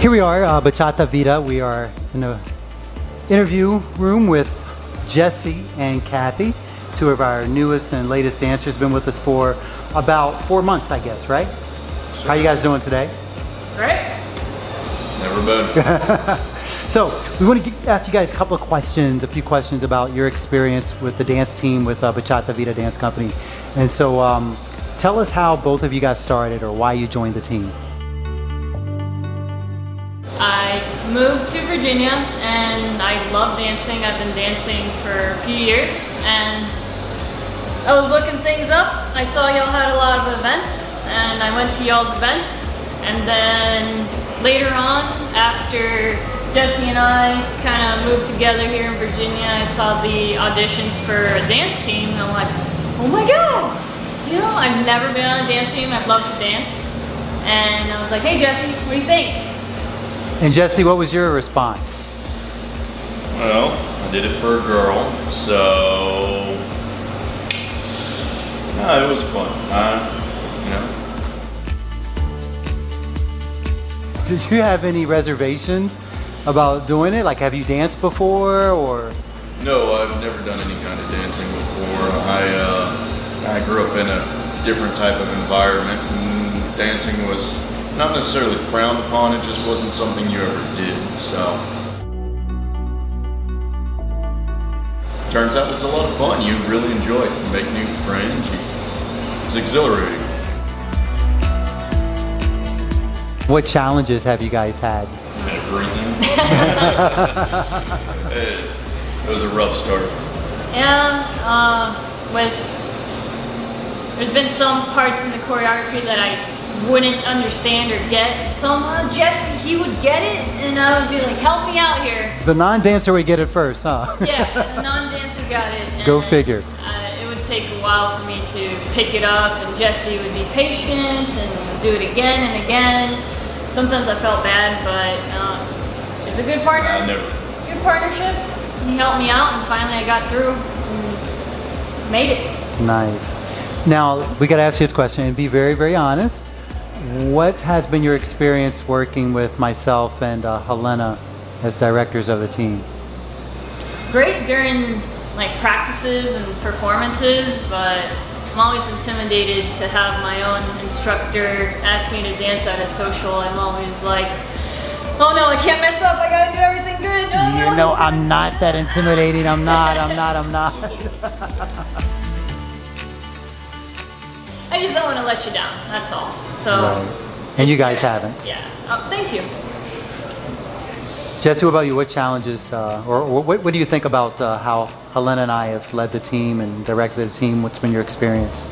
Here we are, Bachata Vida. We are in the interview room with Jesse and Cathy, two of our newest and latest dancers. Been with us for about 4 months, I guess, right? Sure. How you guys doing today? Great. Never been. So we want to ask you guys a few questions about your experience with the dance team with Bachata Vida Dance Company. And so tell us how both of you got started or why you joined the team. I moved to Virginia and I love dancing. I've been dancing for a few years and I was looking things up. I saw y'all had a lot of events and I went to y'all's events, and then later on, after Jesse and I kind of moved together here in Virginia, I saw the auditions for a dance team and I'm like, oh my god! You know, I've never been on a dance team. I'd love to dance. And I was like, hey Jesse, what do you think? And Jesse, what was your response? Well, I did it for a girl, so no, it was fun. Did you have any reservations about doing it? Like, have you danced before, or? No, I've never done any kind of dancing before. I grew up in a different type of environment, and dancing was not necessarily frowned upon, it just wasn't something you ever did, so. Turns out it's a lot of fun, you really enjoy it, you make new friends, it's exhilarating. What challenges have you guys had? Everything. It was a rough start. Yeah, there's been some parts in the choreography that I wouldn't understand or get. Somehow Jesse, he would get it and I would be like, help me out here. The non-dancer would get it first, huh? Yeah, the non-dancer got it. And Go figure. It would take a while for me to pick it up, and Jesse would be patient and do it again and again. Sometimes I felt bad, but it's a good partner. Good partnership. He helped me out, and finally I got through and made it. Nice. Now, we got to ask you this question and be very, very honest. What has been your experience working with myself and Helena as directors of the team? Great during like practices and performances, but I'm always intimidated to have my own instructor ask me to dance at a social. I'm always like, oh no, I can't mess up, I gotta do everything good. Oh, You know, I'm not that intimidating. I'm not. I just don't want to let you down, that's all. So. Right. And you guys haven't. Yeah, oh, thank you. Jesse, what about you? What challenges, or what do you think about how Helena and I have led the team and directed the team? What's been your experience?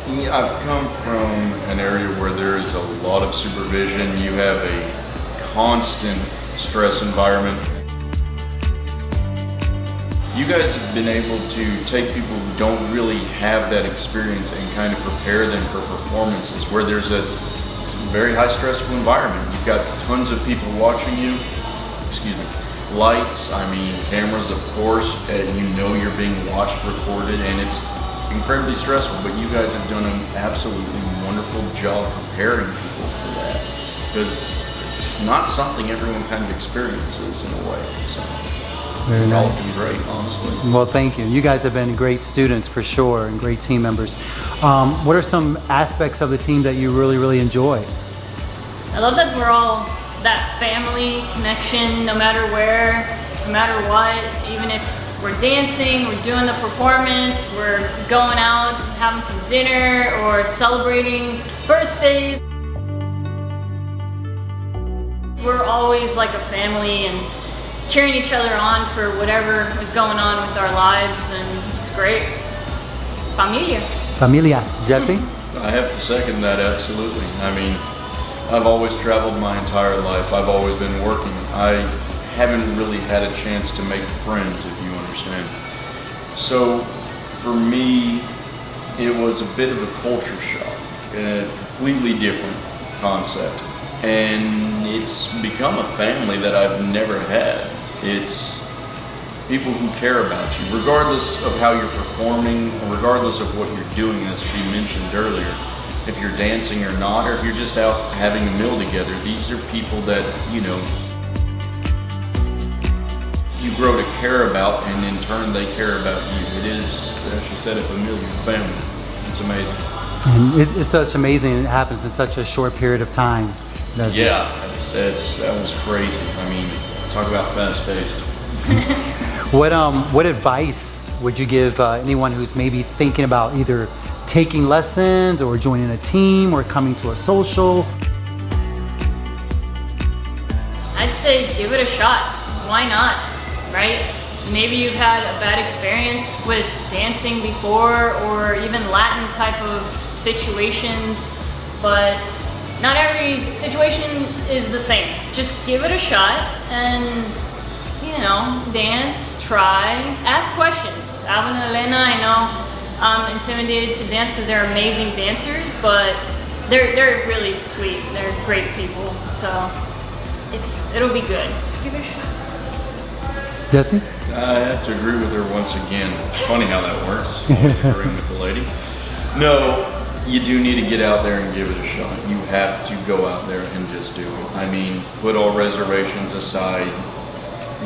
Yeah, I've come from an area where there is a lot of supervision. You have a constant stress environment. You guys have been able to take people who don't really have that experience and kind of prepare them for performances where there's a very high stressful environment. You've got tons of people watching you. Excuse me, lights, cameras, of course, and you know you're being watched, recorded, and it's incredibly stressful, but you guys have done an absolutely wonderful job preparing people for that, because it's not something everyone kind of experiences in a way, so Very all nice. been great, honestly. Well, thank you. You guys have been great students for sure and great team members. What are some aspects of the team that you really, really enjoy? I love that we're all that family connection, no matter where, no matter what. Even if we're dancing, we're doing the performance, we're going out, having some dinner, or celebrating birthdays. We're always like a family and cheering each other on for whatever is going on with our lives, and it's great. It's familia. Familia. Jesse? I have to second that, absolutely. I've always traveled my entire life. I've always been working. I haven't really had a chance to make friends, if you understand. So for me, it was a bit of a culture shock, a completely different concept. And it's become a family that I've never had. It's people who care about you, regardless of how you're performing, regardless of what you're doing, as she mentioned earlier. if you're dancing or not, or if you're just out having a meal together. These are people that, you know, you grow to care about, and in turn they care about you. It is, as she said, a familial family. It's amazing. And it's such amazing. It happens in such a short period of time. Doesn't it? That was crazy. I mean, talk about fast-paced. What advice would you give anyone who's maybe thinking about either taking lessons or joining a team or coming to a social? I'd say give it a shot. Why not, right? Maybe you've had a bad experience with dancing before, or even Latin type of situations, but not every situation is the same. Just give it a shot and, you know, dance, try, ask questions. Alvin and Elena, I know I'm intimidated to dance because they're amazing dancers, but they're really sweet. They're great people, so it'll be good. Just give it a shot. Jesse? I have to agree with her once again. It's funny how that works. Always agreeing with the lady. No, you do need to get out there and give it a shot. You have to go out there and just do it. I mean, put all reservations aside.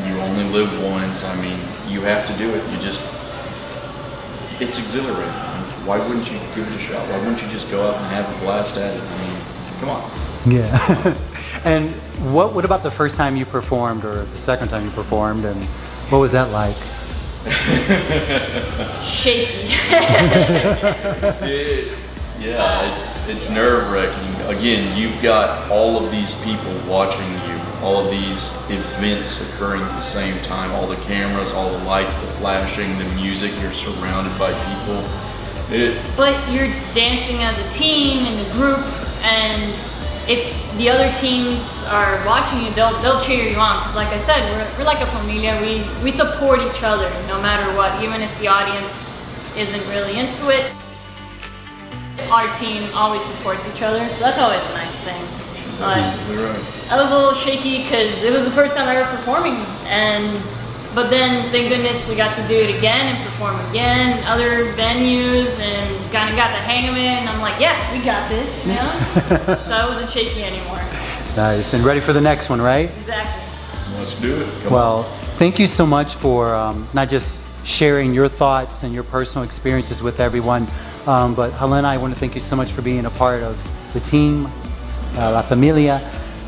You only live once. I mean, you have to do it. It's exhilarating. Why wouldn't you give it a shot? Why wouldn't you just go out and have a blast at it? I mean, come on. Yeah. And what about the first time you performed, or the second time you performed, and what was that like? Shaky. It's nerve-wracking. Again, you've got all of these people watching you, all of these events occurring at the same time, all the cameras, all the lights, the flashing, the music, you're surrounded by people. But you're dancing as a team, in a group, and if the other teams are watching you, they'll cheer you on. 'Cause like I said, we're like a familia. We support each other no matter what, even if the audience isn't really into it. Our team always supports each other, so that's always a nice thing. But I was a little shaky because it was the first time ever performing, but then thank goodness we got to do it again and perform again in other venues, and kind of got the hang of it, and I'm like, yeah, we got this, you know? So I wasn't shaky anymore. Nice. And ready for the next one, right? Exactly. Let's do it. Come Well, thank you so much for not just sharing your thoughts and your personal experiences with everyone, but Helena, I want to thank you so much for being a part of the team, La Familia,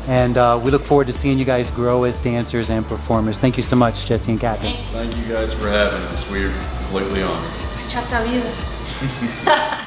and we look forward to seeing you guys grow as dancers and performers. Thank you so much, Jesse and Cathy. Thank you guys for having us. We're completely honored. Bachata vida.